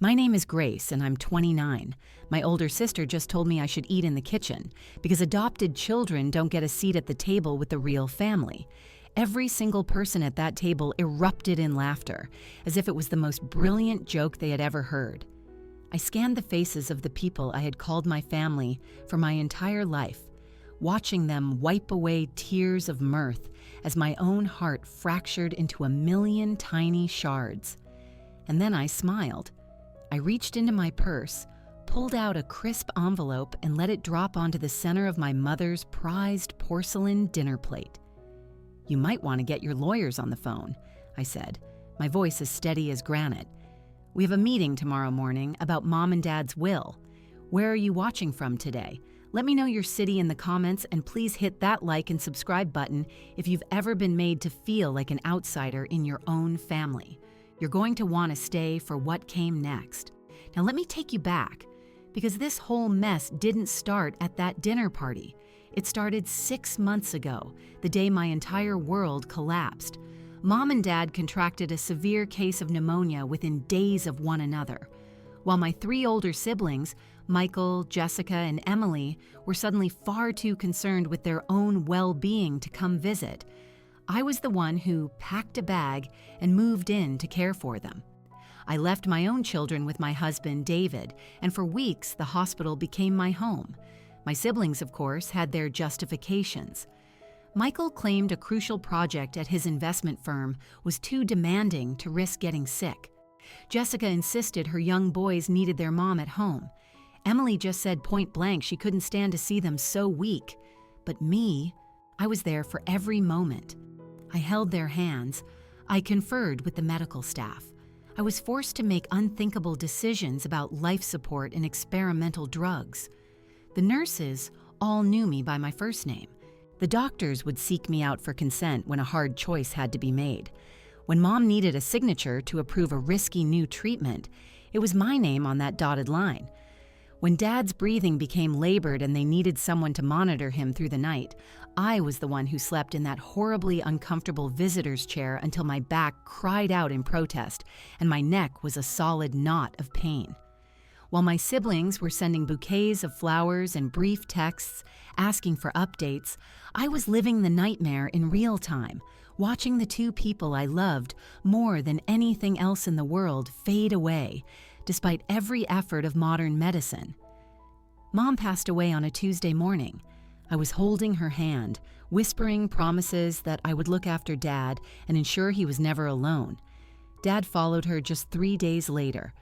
My name is Grace, and I'm 29. My older sister just told me I should eat in the kitchen because adopted children don't get a seat at the table with the real family. Every single person at that table erupted in laughter, as if it was the most brilliant joke they had ever heard. I scanned the faces of the people I had called my family for my entire life, watching them wipe away tears of mirth as my own heart fractured into a million tiny shards. And then I smiled. I reached into my purse, pulled out a crisp envelope, and let it drop onto the center of my mother's prized porcelain dinner plate. "You might want to get your lawyers on the phone," I said, my voice as steady as granite. "We have a meeting tomorrow morning about Mom and Dad's will. Where are you watching from today? Let me know your city in the comments, and please hit that like and subscribe button if you've ever been made to feel like an outsider in your own family. You're going to want to stay for what came next." Now let me take you back, because this whole mess didn't start at that dinner party. It started 6 months ago, the day my entire world collapsed. Mom and Dad contracted a severe case of pneumonia within days of one another, while my 3 older siblings, Michael, Jessica, and Emily, were suddenly far too concerned with their own well-being to come visit. I was the one who packed a bag and moved in to care for them. I left my own children with my husband, David, and for weeks the hospital became my home. My siblings, of course, had their justifications. Michael claimed a crucial project at his investment firm was too demanding to risk getting sick. Jessica insisted her young boys needed their mom at home. Emily just said point blank she couldn't stand to see them so weak. But me, I was there for every moment. I held their hands. I conferred with the medical staff. I was forced to make unthinkable decisions about life support and experimental drugs. The nurses all knew me by my first name. The doctors would seek me out for consent when a hard choice had to be made. When Mom needed a signature to approve a risky new treatment, it was my name on that dotted line. When Dad's breathing became labored and they needed someone to monitor him through the night, I was the one who slept in that horribly uncomfortable visitor's chair until my back cried out in protest and my neck was a solid knot of pain. While my siblings were sending bouquets of flowers and brief texts asking for updates, I was living the nightmare in real time, watching the 2 people I loved more than anything else in the world fade away, despite every effort of modern medicine. Mom passed away on a Tuesday morning. I was holding her hand, whispering promises that I would look after Dad and ensure he was never alone. Dad followed her just 3 days later.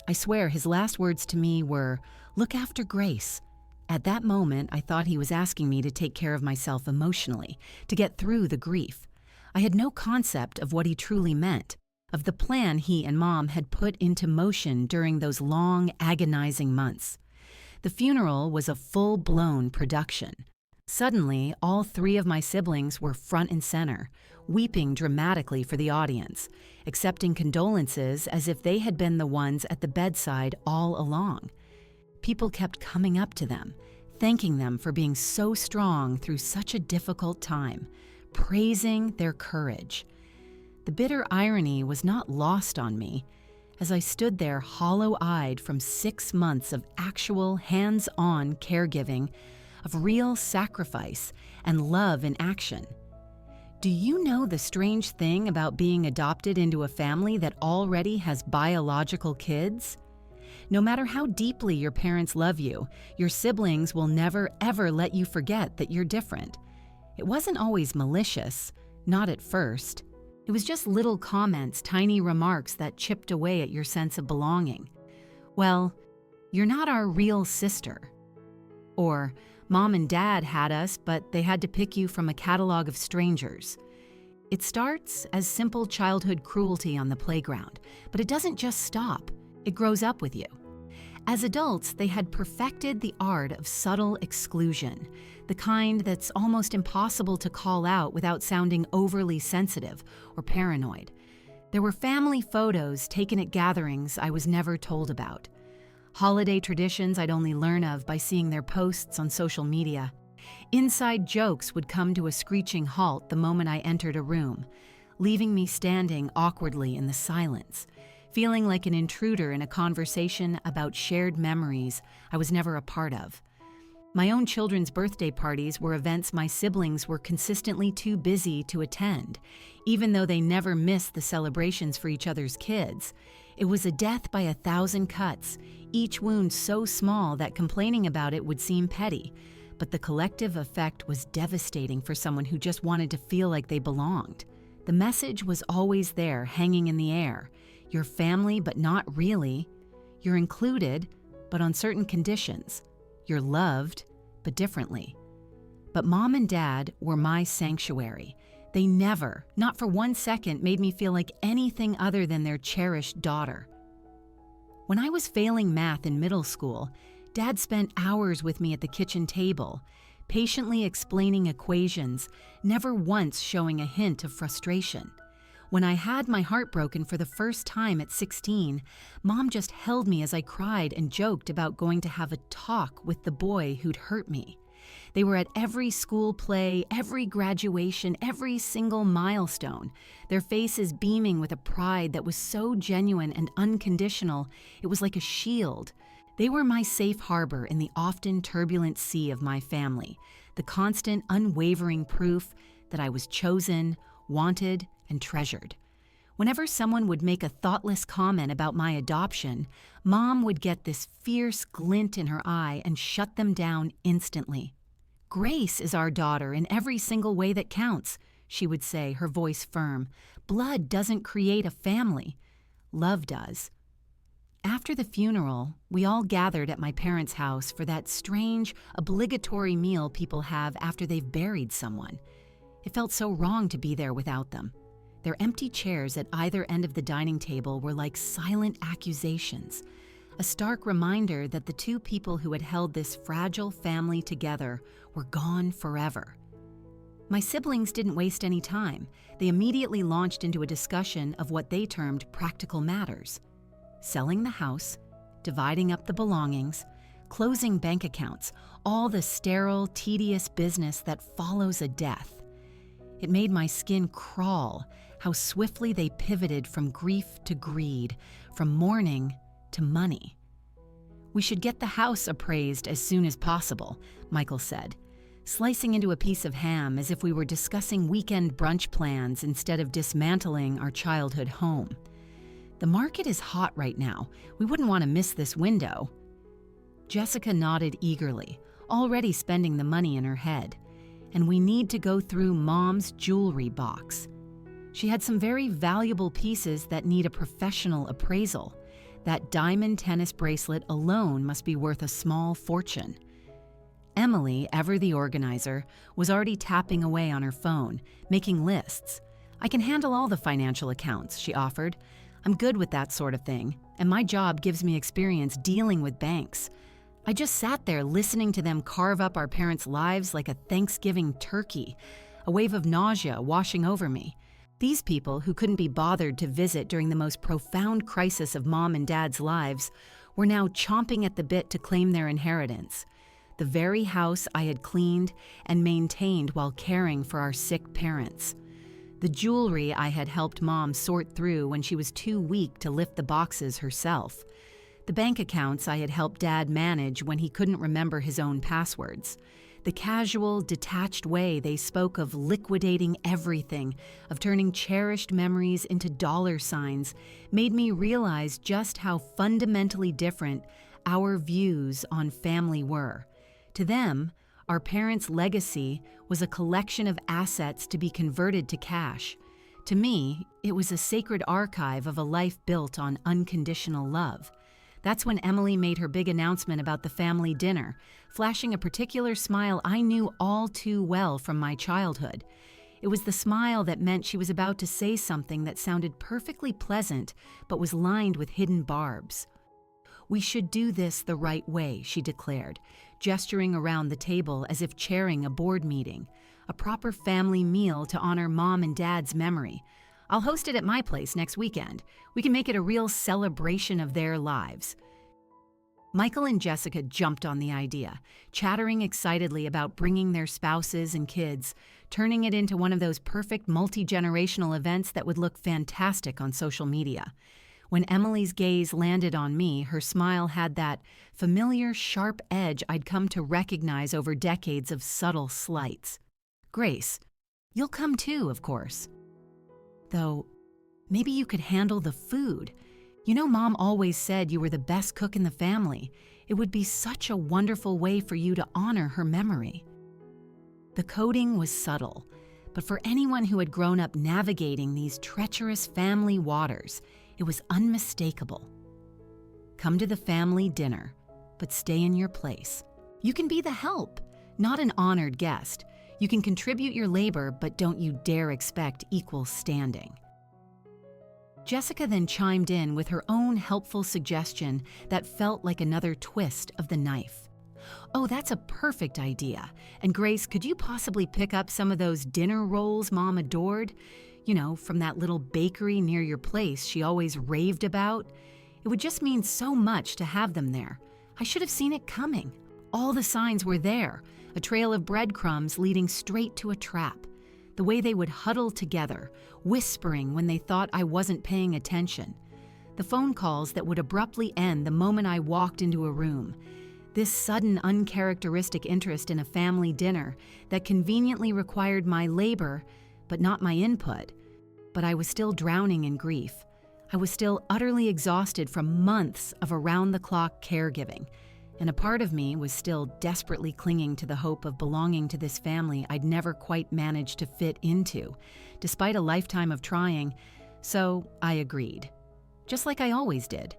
I swear his last words to me were, "Look after Grace." At that moment, I thought he was asking me to take care of myself emotionally, to get through the grief. I had no concept of what he truly meant, of the plan he and Mom had put into motion during those long, agonizing months. The funeral was a full-blown production. Suddenly, all 3 of my siblings were front and center, weeping dramatically for the audience, accepting condolences as if they had been the ones at the bedside all along. People kept coming up to them, thanking them for being so strong through such a difficult time, praising their courage. The bitter irony was not lost on me as I stood there hollow-eyed from 6 months of actual hands-on caregiving, of real sacrifice and love in action. Do you know the strange thing about being adopted into a family that already has biological kids? No matter how deeply your parents love you, your siblings will never ever let you forget that you're different. It wasn't always malicious, not at first. It was just little comments, tiny remarks that chipped away at your sense of belonging. Well, you're not our real sister. Or, Mom and Dad had us, but they had to pick you from a catalog of strangers. It starts as simple childhood cruelty on the playground, but it doesn't just stop. It grows up with you. As adults, they had perfected the art of subtle exclusion, the kind that's almost impossible to call out without sounding overly sensitive or paranoid. There were family photos taken at gatherings I was never told about. Holiday traditions I'd only learn of by seeing their posts on social media. Inside jokes would come to a screeching halt the moment I entered a room, leaving me standing awkwardly in the silence. feeling like an intruder in a conversation about shared memories I was never a part of. My own children's birthday parties were events my siblings were consistently too busy to attend, even though they never missed the celebrations for each other's kids. It was a death by 1,000 cuts, each wound so small that complaining about it would seem petty, but the collective effect was devastating for someone who just wanted to feel like they belonged. The message was always there, hanging in the air. You're family, but not really. You're included, but on certain conditions. You're loved, but differently. But Mom and Dad were my sanctuary. They never, not for 1 second, made me feel like anything other than their cherished daughter. When I was failing math in middle school, Dad spent hours with me at the kitchen table, patiently explaining equations, never once showing a hint of frustration. When I had my heart broken for the first time at 16, Mom just held me as I cried and joked about going to have a talk with the boy who'd hurt me. They were at every school play, every graduation, every single milestone, their faces beaming with a pride that was so genuine and unconditional, it was like a shield. They were my safe harbor in the often turbulent sea of my family, the constant, unwavering proof that I was chosen, wanted, and treasured. Whenever someone would make a thoughtless comment about my adoption, Mom would get this fierce glint in her eye and shut them down instantly. "Grace is our daughter in every single way that counts," she would say, her voice firm. "Blood doesn't create a family. Love does." After the funeral, we all gathered at my parents' house for that strange, obligatory meal people have after they've buried someone. It felt so wrong to be there without them. Their empty chairs at either end of the dining table were like silent accusations, a stark reminder that the two people who had held this fragile family together were gone forever. My siblings didn't waste any time. They immediately launched into a discussion of what they termed practical matters: selling the house, dividing up the belongings, closing bank accounts, all the sterile, tedious business that follows a death. It made my skin crawl how swiftly they pivoted from grief to greed, from mourning to money. "We should get the house appraised as soon as possible," Michael said, slicing into a piece of ham as if we were discussing weekend brunch plans instead of dismantling our childhood home. "The market is hot right now. We wouldn't want to miss this window." Jessica nodded eagerly, already spending the money in her head. "And we need to go through Mom's jewelry box. She had some very valuable pieces that need a professional appraisal. That diamond tennis bracelet alone must be worth a small fortune." Emily, ever the organizer, was already tapping away on her phone, making lists. "I can handle all the financial accounts," she offered. "I'm good with that sort of thing, and my job gives me experience dealing with banks. I just sat there listening to them carve up our parents' lives like a Thanksgiving turkey, a wave of nausea washing over me. These people, who couldn't be bothered to visit during the most profound crisis of Mom and Dad's lives, were now chomping at the bit to claim their inheritance. The very house I had cleaned and maintained while caring for our sick parents. The jewelry I had helped Mom sort through when she was too weak to lift the boxes herself. The bank accounts I had helped Dad manage when he couldn't remember his own passwords. The casual, detached way they spoke of liquidating everything, of turning cherished memories into dollar signs, made me realize just how fundamentally different our views on family were. To them, our parents' legacy was a collection of assets to be converted to cash. To me, it was a sacred archive of a life built on unconditional love. That's when Emily made her big announcement about the family dinner, flashing a particular smile I knew all too well from my childhood. It was the smile that meant she was about to say something that sounded perfectly pleasant but was lined with hidden barbs. "We should do this the right way," she declared, gesturing around the table as if chairing a board meeting. "A proper family meal to honor Mom and Dad's memory. I'll host it at my place next weekend. We can make it a real celebration of their lives." Michael and Jessica jumped on the idea, chattering excitedly about bringing their spouses and kids, turning it into one of those perfect multi-generational events that would look fantastic on social media. When Emily's gaze landed on me, her smile had that familiar, sharp edge I'd come to recognize over decades of subtle slights. "Grace, you'll come too, of course. Though, maybe you could handle the food. You know, Mom always said you were the best cook in the family. It would be such a wonderful way for you to honor her memory." The coding was subtle, but for anyone who had grown up navigating these treacherous family waters, it was unmistakable. "Come to the family dinner, but stay in your place. You can be the help, not an honored guest. You can contribute your labor, but don't you dare expect equal standing." Jessica then chimed in with her own helpful suggestion that felt like another twist of the knife. "Oh, that's a perfect idea. And Grace, could you possibly pick up some of those dinner rolls Mom adored? You know, from that little bakery near your place she always raved about? It would just mean so much to have them there. I should have seen it coming. All the signs were there, a trail of breadcrumbs leading straight to a trap. The way they would huddle together, whispering when they thought I wasn't paying attention. The phone calls that would abruptly end the moment I walked into a room. This sudden, uncharacteristic interest in a family dinner that conveniently required my labor, but not my input. But I was still drowning in grief. I was still utterly exhausted from months of around-the-clock caregiving, and a part of me was still desperately clinging to the hope of belonging to this family I'd never quite managed to fit into, despite a lifetime of trying, so I agreed. Just like I always did.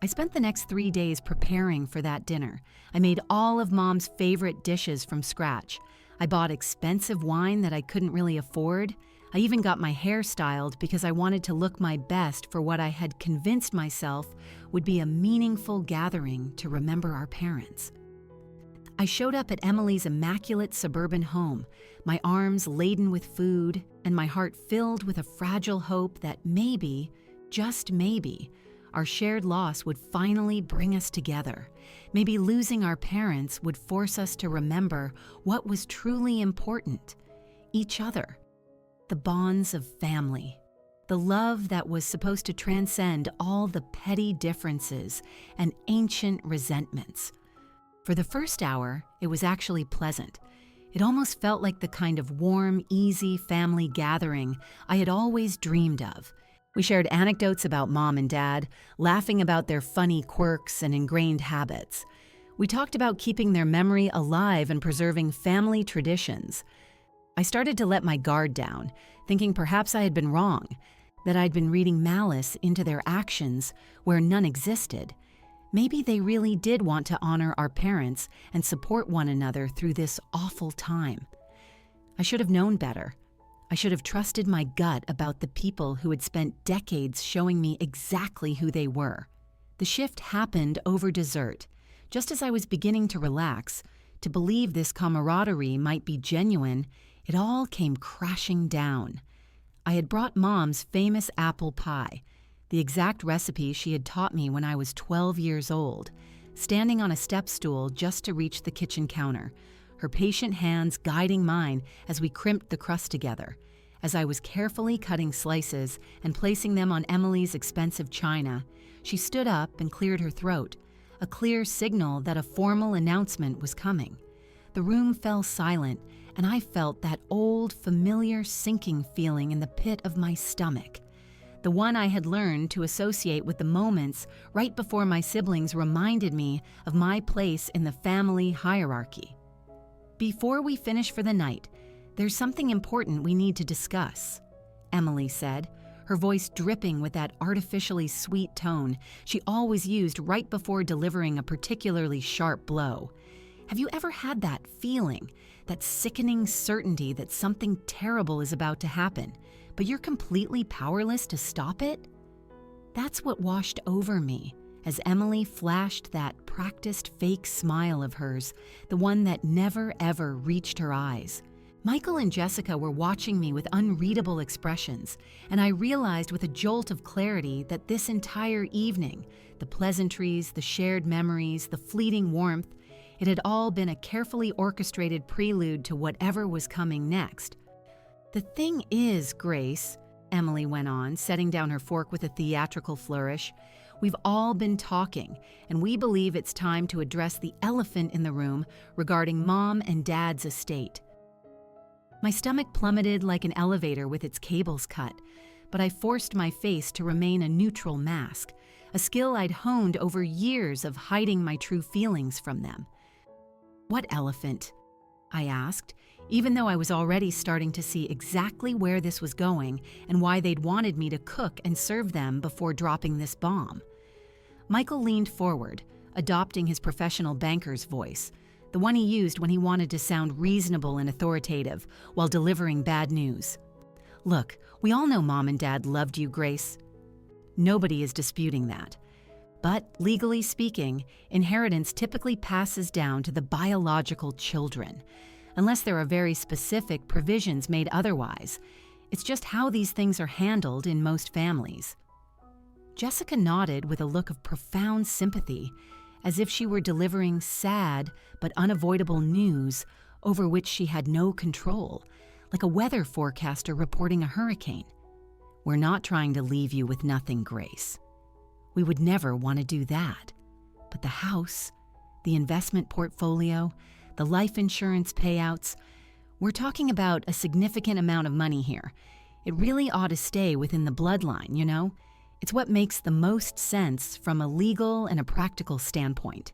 I spent the next 3 days preparing for that dinner. I made all of Mom's favorite dishes from scratch. I bought expensive wine that I couldn't really afford. I even got my hair styled because I wanted to look my best for what I had convinced myself would be a meaningful gathering to remember our parents. I showed up at Emily's immaculate suburban home, my arms laden with food and my heart filled with a fragile hope that maybe, just maybe, our shared loss would finally bring us together. Maybe losing our parents would force us to remember what was truly important: each other. The bonds of family. The love that was supposed to transcend all the petty differences and ancient resentments. For the first hour, it was actually pleasant. It almost felt like the kind of warm, easy family gathering I had always dreamed of. We shared anecdotes about Mom and Dad, laughing about their funny quirks and ingrained habits. We talked about keeping their memory alive and preserving family traditions. I started to let my guard down, thinking perhaps I had been wrong, that I'd been reading malice into their actions where none existed. Maybe they really did want to honor our parents and support one another through this awful time. I should have known better. I should have trusted my gut about the people who had spent decades showing me exactly who they were. The shift happened over dessert. Just as I was beginning to relax, to believe this camaraderie might be genuine, it all came crashing down. I had brought Mom's famous apple pie, the exact recipe she had taught me when I was 12 years old, standing on a step stool just to reach the kitchen counter, her patient hands guiding mine as we crimped the crust together. As I was carefully cutting slices and placing them on Emily's expensive china, she stood up and cleared her throat, a clear signal that a formal announcement was coming. The room fell silent, and I felt that old, familiar sinking feeling in the pit of my stomach, the one I had learned to associate with the moments right before my siblings reminded me of my place in the family hierarchy. "Before we finish for the night, there's something important we need to discuss," Emily said, her voice dripping with that artificially sweet tone she always used right before delivering a particularly sharp blow. Have you ever had that feeling, that sickening certainty that something terrible is about to happen, but you're completely powerless to stop it? That's what washed over me as Emily flashed that practiced fake smile of hers, the one that never ever reached her eyes. Michael and Jessica were watching me with unreadable expressions, and I realized with a jolt of clarity that this entire evening, the pleasantries, the shared memories, the fleeting warmth, it had all been a carefully orchestrated prelude to whatever was coming next. "The thing is, Grace," Emily went on, setting down her fork with a theatrical flourish. We've all been talking, and we believe it's time to address the elephant in the room regarding Mom and Dad's estate. My stomach plummeted like an elevator with its cables cut, but I forced my face to remain a neutral mask, a skill I'd honed over years of hiding my true feelings from them. "What elephant?" I asked, even though I was already starting to see exactly where this was going and why they'd wanted me to cook and serve them before dropping this bomb. Michael leaned forward, adopting his professional banker's voice, the one he used when he wanted to sound reasonable and authoritative while delivering bad news. "Look, we all know Mom and Dad loved you, Grace. Nobody is disputing that. But, legally speaking, inheritance typically passes down to the biological children, unless there are very specific provisions made otherwise. It's just how these things are handled in most families." Jessica nodded with a look of profound sympathy, as if she were delivering sad but unavoidable news over which she had no control, like a weather forecaster reporting a hurricane. "We're not trying to leave you with nothing, Grace. We would never want to do that. But the house, the investment portfolio, the life insurance payouts, we're talking about a significant amount of money here. It really ought to stay within the bloodline, you know? It's what makes the most sense from a legal and a practical standpoint."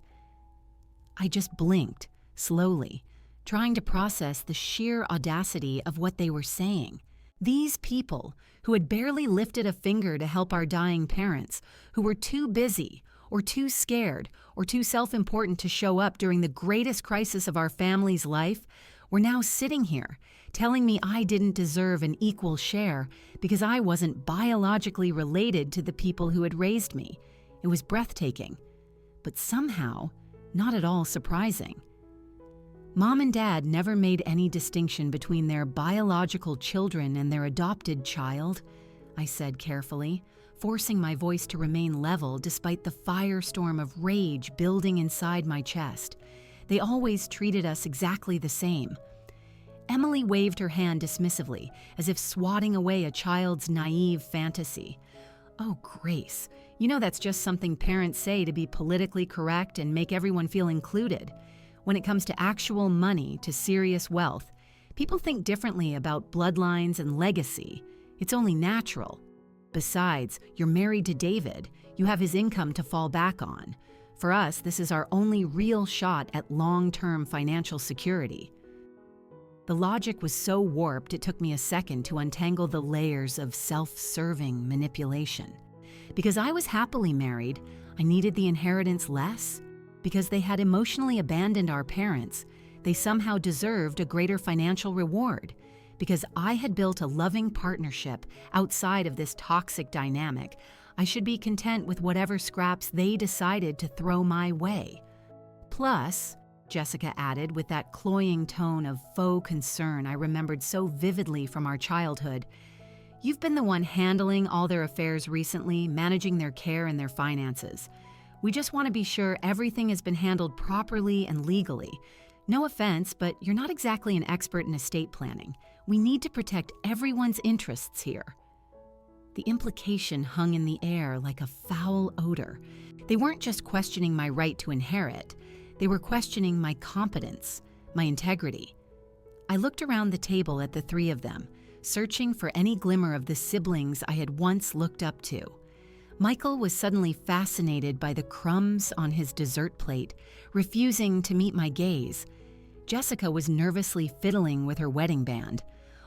I just blinked, slowly, trying to process the sheer audacity of what they were saying. These people, who had barely lifted a finger to help our dying parents, who were too busy, or too scared, or too self-important to show up during the greatest crisis of our family's life, were now sitting here, telling me I didn't deserve an equal share because I wasn't biologically related to the people who had raised me. It was breathtaking, but somehow not at all surprising. Mom and Dad never made any distinction between their biological children and their adopted child, I said carefully, forcing my voice to remain level despite the firestorm of rage building inside my chest. They always treated us exactly the same. Emily waved her hand dismissively, as if swatting away a child's naive fantasy. "Oh, Grace, you know that's just something parents say to be politically correct and make everyone feel included. When it comes to actual money, to serious wealth, people think differently about bloodlines and legacy. It's only natural. Besides, you're married to David. You have his income to fall back on. For us, this is our only real shot at long-term financial security." The logic was so warped it took me a second to untangle the layers of self-serving manipulation. Because I was happily married, I needed the inheritance less? Because they had emotionally abandoned our parents, they somehow deserved a greater financial reward? Because I had built a loving partnership outside of this toxic dynamic, I should be content with whatever scraps they decided to throw my way. Plus, Jessica added with that cloying tone of faux concern I remembered so vividly from our childhood, "You've been the one handling all their affairs recently, managing their care and their finances. We just want to be sure everything has been handled properly and legally. No offense, but you're not exactly an expert in estate planning. We need to protect everyone's interests here." The implication hung in the air like a foul odor. They weren't just questioning my right to inherit. They were questioning my competence, my integrity. I looked around the table at the three of them, searching for any glimmer of the siblings I had once looked up to. Michael was suddenly fascinated by the crumbs on his dessert plate, refusing to meet my gaze. Jessica was nervously fiddling with her wedding band.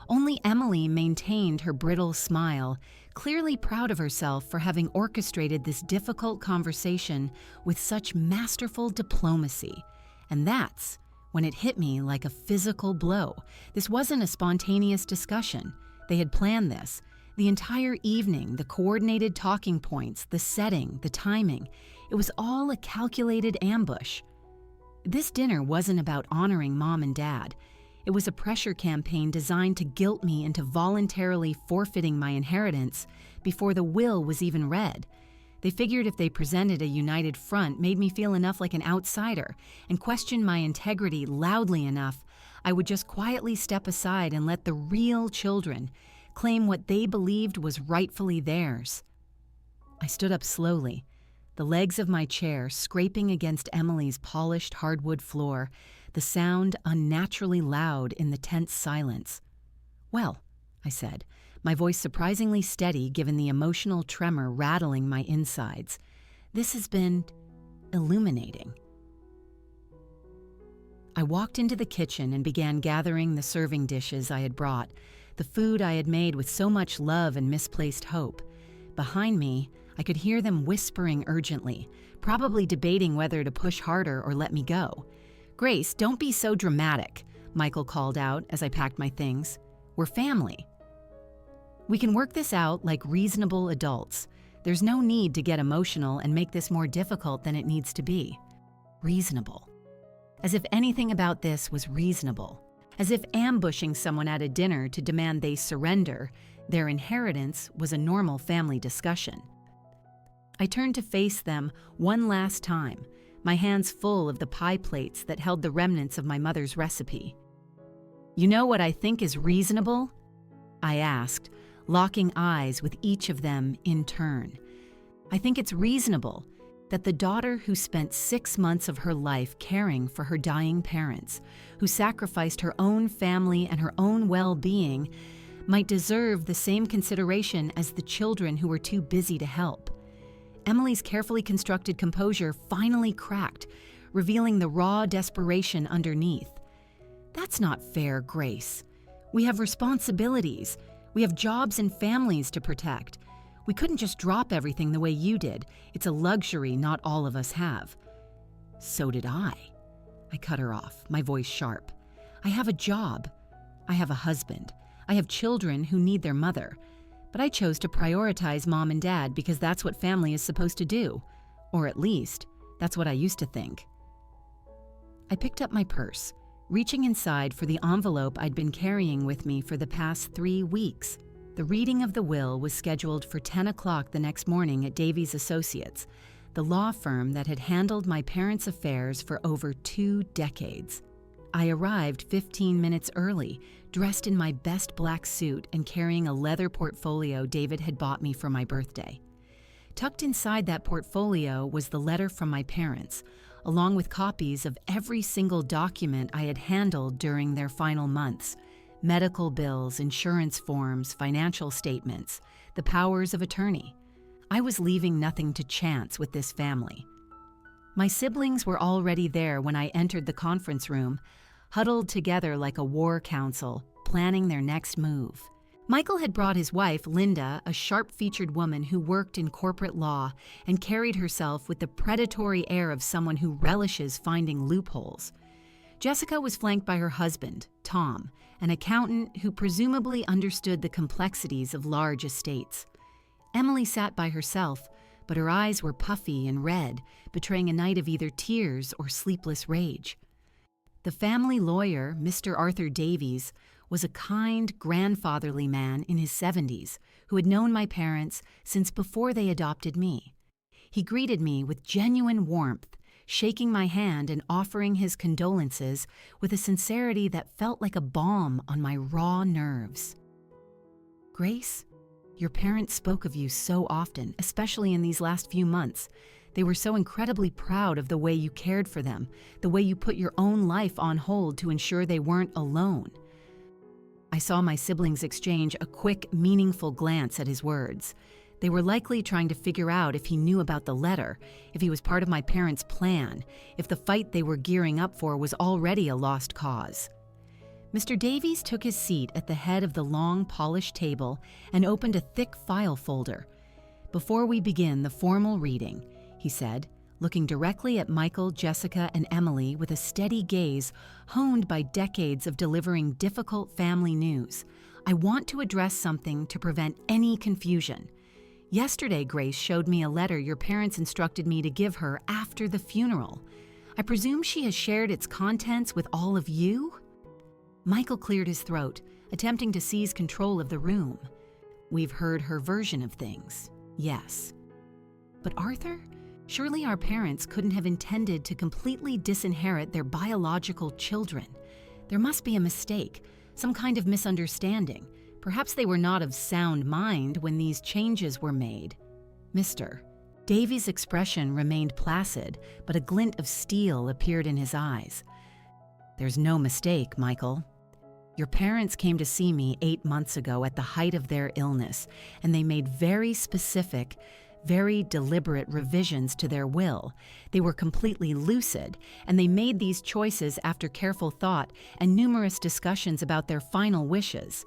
Only Emily maintained her brittle smile, clearly proud of herself for having orchestrated this difficult conversation with such masterful diplomacy. And that's when it hit me like a physical blow. This wasn't a spontaneous discussion. They had planned this. The entire evening, the coordinated talking points, the setting, the timing, it was all a calculated ambush. This dinner wasn't about honoring Mom and Dad. It was a pressure campaign designed to guilt me into voluntarily forfeiting my inheritance before the will was even read. They figured if they presented a united front, made me feel enough like an outsider, and questioned my integrity loudly enough, I would just quietly step aside and let the real children claim what they believed was rightfully theirs. I stood up slowly, the legs of my chair scraping against Emily's polished hardwood floor, the sound unnaturally loud in the tense silence. "Well," I said, my voice surprisingly steady given the emotional tremor rattling my insides, "this has been illuminating." I walked into the kitchen and began gathering the serving dishes I had brought, the food I had made with so much love and misplaced hope. Behind me, I could hear them whispering urgently, probably debating whether to push harder or let me go. "Grace, don't be so dramatic," Michael called out as I packed my things. "We're family. We can work this out like reasonable adults. There's no need to get emotional and make this more difficult than it needs to be." Reasonable. As if anything about this was reasonable. As if ambushing someone at a dinner to demand they surrender their inheritance was a normal family discussion. I turned to face them one last time, my hands full of the pie plates that held the remnants of my mother's recipe. "You know what I think is reasonable?" I asked, locking eyes with each of them in turn. "I think it's reasonable that the daughter who spent 6 months of her life caring for her dying parents, who sacrificed her own family and her own well-being, might deserve the same consideration as the children who were too busy to help." Emily's carefully constructed composure finally cracked, revealing the raw desperation underneath. "That's not fair, Grace. We have responsibilities. We have jobs and families to protect. We couldn't just drop everything the way you did. It's a luxury not all of us have." "So did I." I cut her off, my voice sharp. "I have a job. I have a husband. I have children who need their mother. But I chose to prioritize Mom and Dad because that's what family is supposed to do. Or at least, that's what I used to think." I picked up my purse, reaching inside for the envelope I'd been carrying with me for the past 3 weeks. The reading of the will was scheduled for 10 o'clock the next morning at Davies Associates, the law firm that had handled my parents' affairs for over 2 decades. I arrived 15 minutes early, dressed in my best black suit and carrying a leather portfolio David had bought me for my birthday. Tucked inside that portfolio was the letter from my parents, along with copies of every single document I had handled during their final months: medical bills, insurance forms, financial statements, the powers of attorney. I was leaving nothing to chance with this family. My siblings were already there when I entered the conference room, huddled together like a war council, planning their next move. Michael had brought his wife, Linda, a sharp-featured woman who worked in corporate law and carried herself with the predatory air of someone who relishes finding loopholes. Jessica was flanked by her husband, Tom, an accountant who presumably understood the complexities of large estates. Emily sat by herself, but her eyes were puffy and red, betraying a night of either tears or sleepless rage. The family lawyer, Mr. Arthur Davies, was a kind, grandfatherly man in his 70s who had known my parents since before they adopted me. He greeted me with genuine warmth, shaking my hand and offering his condolences with a sincerity that felt like a balm on my raw nerves. "Grace, your parents spoke of you so often, especially in these last few months. They were so incredibly proud of the way you cared for them, the way you put your own life on hold to ensure they weren't alone." I saw my siblings exchange a quick, meaningful glance at his words. They were likely trying to figure out if he knew about the letter, if he was part of my parents' plan, if the fight they were gearing up for was already a lost cause. Mr. Davies took his seat at the head of the long, polished table and opened a thick file folder. "Before we begin the formal reading," he said, looking directly at Michael, Jessica, and Emily with a steady gaze honed by decades of delivering difficult family news, "I want to address something to prevent any confusion. Yesterday, Grace showed me a letter your parents instructed me to give her after the funeral. I presume she has shared its contents with all of you?" Michael cleared his throat, attempting to seize control of the room. "We've heard her version of things, yes. But Arthur? Surely our parents couldn't have intended to completely disinherit their biological children. There must be a mistake, some kind of misunderstanding. Perhaps they were not of sound mind when these changes were made. Mr. Davy's expression remained placid, but a glint of steel appeared in his eyes. There's no mistake, Michael. Your parents came to see me 8 months ago at the height of their illness, and they made very specific, very deliberate revisions to their will. They were completely lucid, and they made these choices after careful thought and numerous discussions about their final wishes.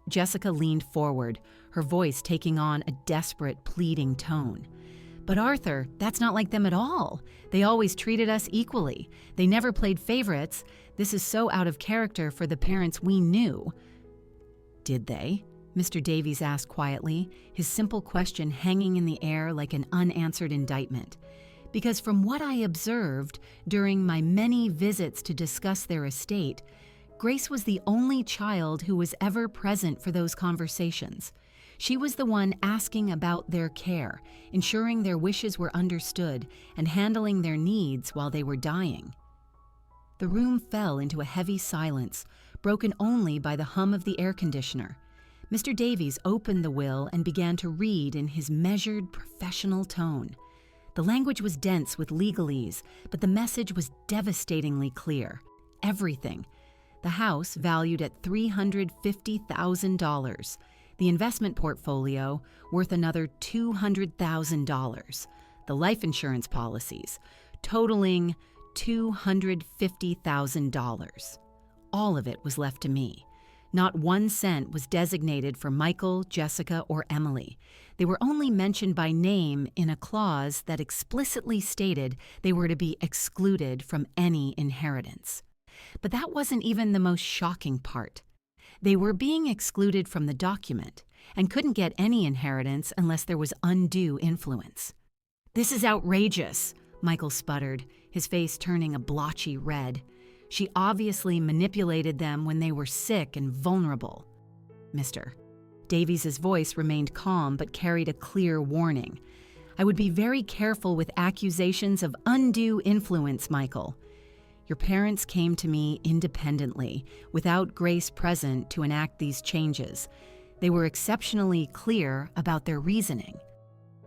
Jessica leaned forward, her voice taking on a desperate, pleading tone. But Arthur, that's not like them at all. They always treated us equally. They never played favorites. This is so out of character for the parents we knew. Did they? Mr. Davies asked quietly, his simple question hanging in the air like an unanswered indictment. Because from what I observed during my many visits to discuss their estate, Grace was the only child who was ever present for those conversations. She was the one asking about their care, ensuring their wishes were understood, and handling their needs while they were dying. The room fell into a heavy silence, broken only by the hum of the air conditioner. Mr. Davies opened the will and began to read in his measured, professional tone. The language was dense with legalese, but the message was devastatingly clear. Everything. The house valued at $350,000. The investment portfolio worth another $200,000. The life insurance policies, totaling $250,000. All of it was left to me. Not 1 cent was designated for Michael, Jessica, or Emily. They were only mentioned by name in a clause that explicitly stated they were to be excluded from any inheritance. But that wasn't even the most shocking part. They were being excluded from the document and couldn't get any inheritance unless there was undue influence. "This is outrageous," Michael sputtered, his face turning a blotchy red. She obviously manipulated them when they were sick and vulnerable. Mr. Davies's voice remained calm but carried a clear warning. "I would be very careful with accusations of undue influence, Michael. Your parents came to me independently, without Grace present to enact these changes. They were exceptionally clear about their reasoning."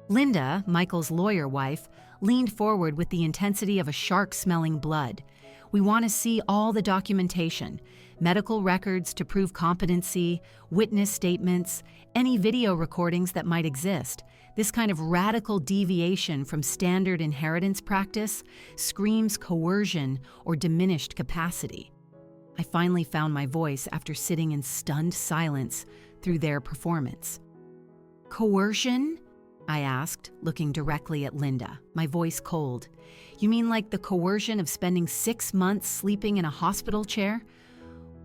Linda, Michael's lawyer wife, leaned forward with the intensity of a shark smelling blood. "We want to see all the documentation, medical records to prove competency, witness statements, any video recordings that might exist. This kind of radical deviation from standard inheritance practice screams coercion or diminished capacity." I finally found my voice after sitting in stunned silence through their performance. "Coercion?" I asked, looking directly at Linda, my voice cold. "You mean like the coercion of spending 6 months sleeping in a hospital chair?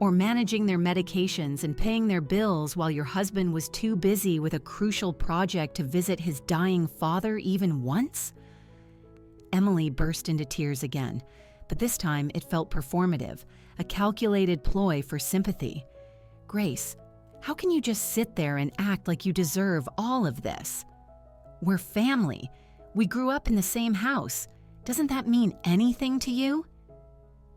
Or managing their medications and paying their bills while your husband was too busy with a crucial project to visit his dying father even once?" Emily burst into tears again, but this time it felt performative, a calculated ploy for sympathy. "Grace, how can you just sit there and act like you deserve all of this? We're family. We grew up in the same house. Doesn't that mean anything to you?"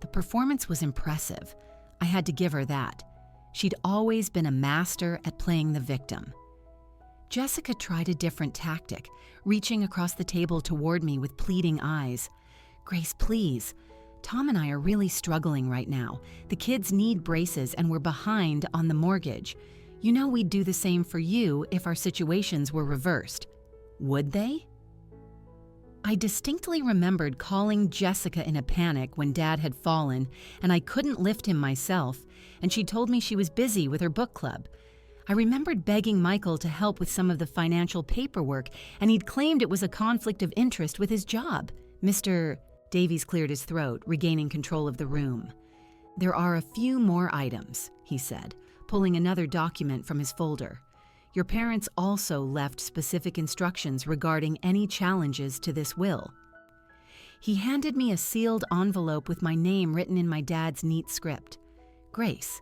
The performance was impressive. I had to give her that. She'd always been a master at playing the victim. Jessica tried a different tactic, reaching across the table toward me with pleading eyes. "Grace, please. Tom and I are really struggling right now. The kids need braces and we're behind on the mortgage. You know we'd do the same for you if our situations were reversed. Would they?" I distinctly remembered calling Jessica in a panic when Dad had fallen, and I couldn't lift him myself, and she told me she was busy with her book club. I remembered begging Michael to help with some of the financial paperwork, and he'd claimed it was a conflict of interest with his job. Mr. Davies cleared his throat, regaining control of the room. "There are a few more items," he said, pulling another document from his folder. "Your parents also left specific instructions regarding any challenges to this will." He handed me a sealed envelope with my name written in my dad's neat script. "Grace,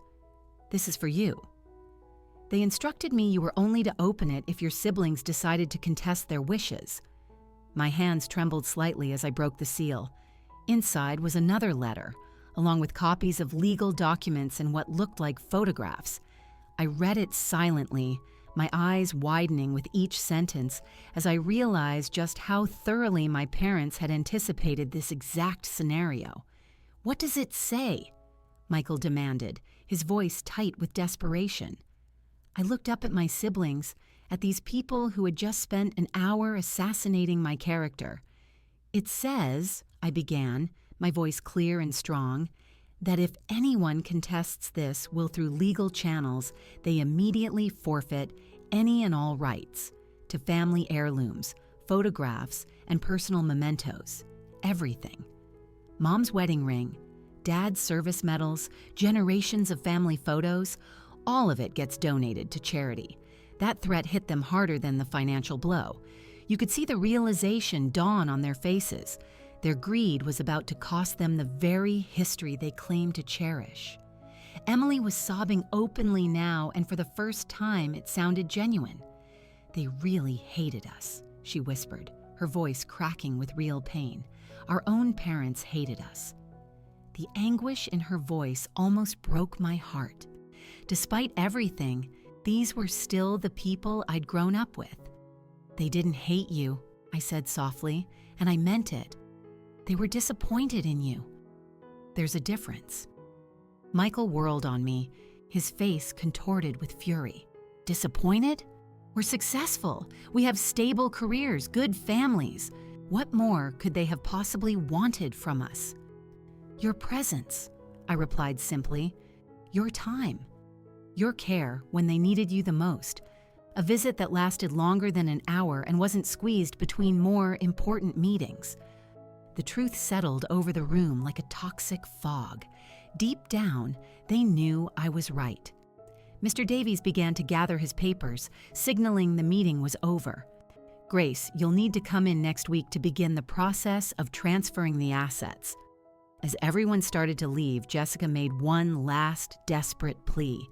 this is for you. They instructed me you were only to open it if your siblings decided to contest their wishes." My hands trembled slightly as I broke the seal. Inside was another letter, along with copies of legal documents and what looked like photographs. I read it silently, my eyes widening with each sentence as I realized just how thoroughly my parents had anticipated this exact scenario. "What does it say?" Michael demanded, his voice tight with desperation. I looked up at my siblings, at these people who had just spent an hour assassinating my character. "It says," I began, my voice clear and strong, "that if anyone contests this will through legal channels, they immediately forfeit any and all rights to family heirlooms, photographs, and personal mementos. Everything. Mom's wedding ring, Dad's service medals, generations of family photos, all of it gets donated to charity." That threat hit them harder than the financial blow. You could see the realization dawn on their faces. Their greed was about to cost them the very history they claimed to cherish. Emily was sobbing openly now, and for the first time it sounded genuine. "They really hated us," she whispered, her voice cracking with real pain. "Our own parents hated us." The anguish in her voice almost broke my heart. Despite everything, these were still the people I'd grown up with. "They didn't hate you," I said softly, and I meant it. "They were disappointed in you. There's a difference." Michael whirled on me, his face contorted with fury. "Disappointed? We're successful. We have stable careers, good families. What more could they have possibly wanted from us?" "Your presence," I replied simply. "Your time. Your care when they needed you the most. A visit that lasted longer than an hour and wasn't squeezed between more important meetings." The truth settled over the room like a toxic fog. Deep down, they knew I was right. Mr. Davies began to gather his papers, signaling the meeting was over. "Grace, you'll need to come in next week to begin the process of transferring the assets." As everyone started to leave, Jessica made one last desperate plea.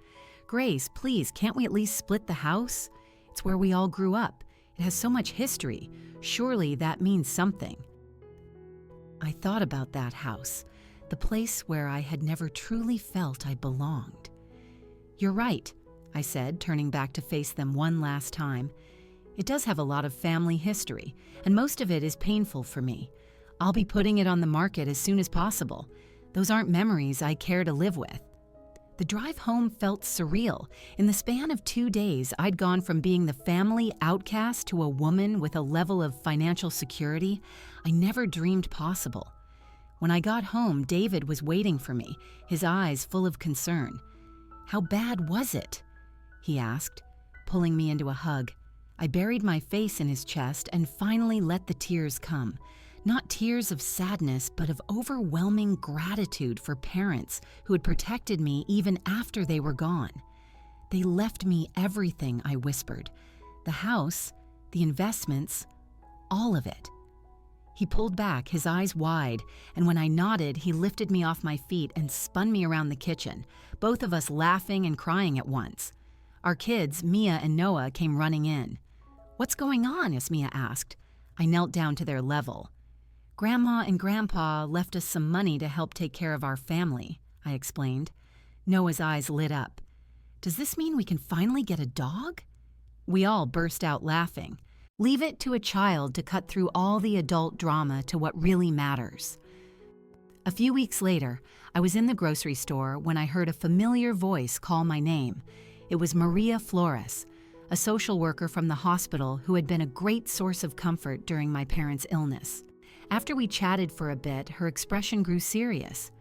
"Grace, please, can't we at least split the house? It's where we all grew up. It has so much history. Surely that means something." I thought about that house, the place where I had never truly felt I belonged. "You're right," I said, turning back to face them one last time. "It does have a lot of family history, and most of it is painful for me. I'll be putting it on the market as soon as possible. Those aren't memories I care to live with." The drive home felt surreal. In the span of 2 days, I'd gone from being the family outcast to a woman with a level of financial security I never dreamed possible. When I got home, David was waiting for me, his eyes full of concern. "How bad was it?" he asked, pulling me into a hug. I buried my face in his chest and finally let the tears come. Not tears of sadness, but of overwhelming gratitude for parents who had protected me even after they were gone. "They left me everything," I whispered. "The house, the investments, all of it." He pulled back, his eyes wide, and when I nodded, he lifted me off my feet and spun me around the kitchen, both of us laughing and crying at once. Our kids, Mia and Noah, came running in. "What's going on?" Mia asked. I knelt down to their level. "Grandma and Grandpa left us some money to help take care of our family," I explained. Noah's eyes lit up. "Does this mean we can finally get a dog?" We all burst out laughing. Leave it to a child to cut through all the adult drama to what really matters. A few weeks later, I was in the grocery store when I heard a familiar voice call my name. It was Maria Flores, a social worker from the hospital who had been a great source of comfort during my parents' illness. After we chatted for a bit, her expression grew serious.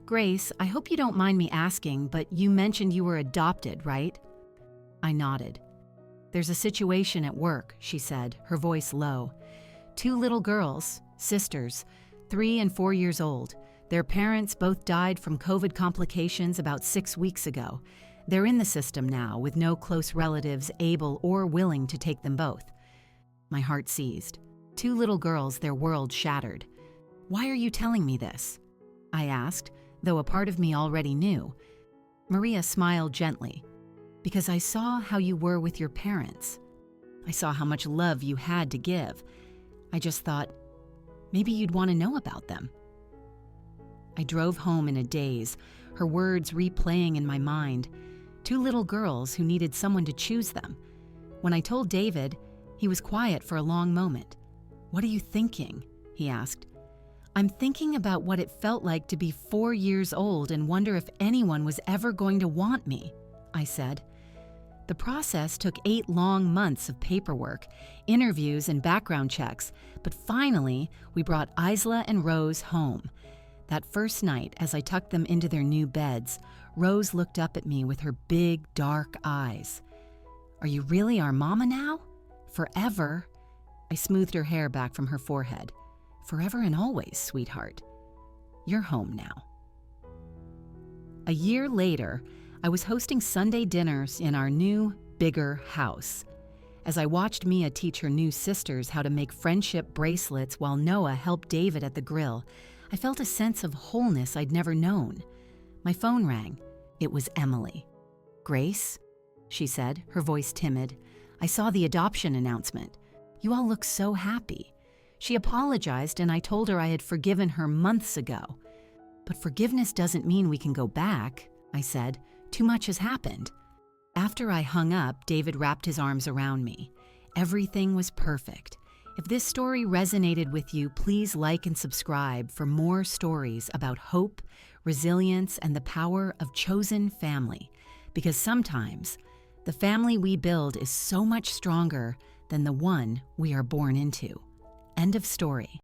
"Grace, I hope you don't mind me asking, but you mentioned you were adopted, right?" I nodded. "There's a situation at work," she said, her voice low. 2 little girls, sisters, 3 and 4 years old. Their parents both died from COVID complications about 6 weeks ago. They're in the system now, with no close relatives able or willing to take them both." My heart seized. 2 little girls, their world shattered. "Why are you telling me this?" I asked, though a part of me already knew. Maria smiled gently. "Because I saw how you were with your parents. I saw how much love you had to give. I just thought, maybe you'd want to know about them." I drove home in a daze, her words replaying in my mind. 2 little girls who needed someone to choose them. When I told David, he was quiet for a long moment. "What are you thinking?" he asked. "I'm thinking about what it felt like to be 4 years old and wonder if anyone was ever going to want me," I said. The process took 8 long months of paperwork, interviews, and background checks, but finally, we brought Isla and Rose home. That first night, as I tucked them into their new beds, Rose looked up at me with her big, dark eyes. "Are you really our mama now? Forever?" I smoothed her hair back from her forehead. "Forever and always, sweetheart. You're home now." A year later, I was hosting Sunday dinners in our new, bigger house. As I watched Mia teach her new sisters how to make friendship bracelets while Noah helped David at the grill, I felt a sense of wholeness I'd never known. My phone rang. It was Emily. "Grace," she said, her voice timid, "I saw the adoption announcement. You all look so happy." She apologized, and I told her I had forgiven her months ago. "But forgiveness doesn't mean we can go back," I said. "Too much has happened." After I hung up, David wrapped his arms around me. Everything was perfect. If this story resonated with you, please like and subscribe for more stories about hope, resilience, and the power of chosen family. Because sometimes, the family we build is so much stronger than the one we are born into. End of story.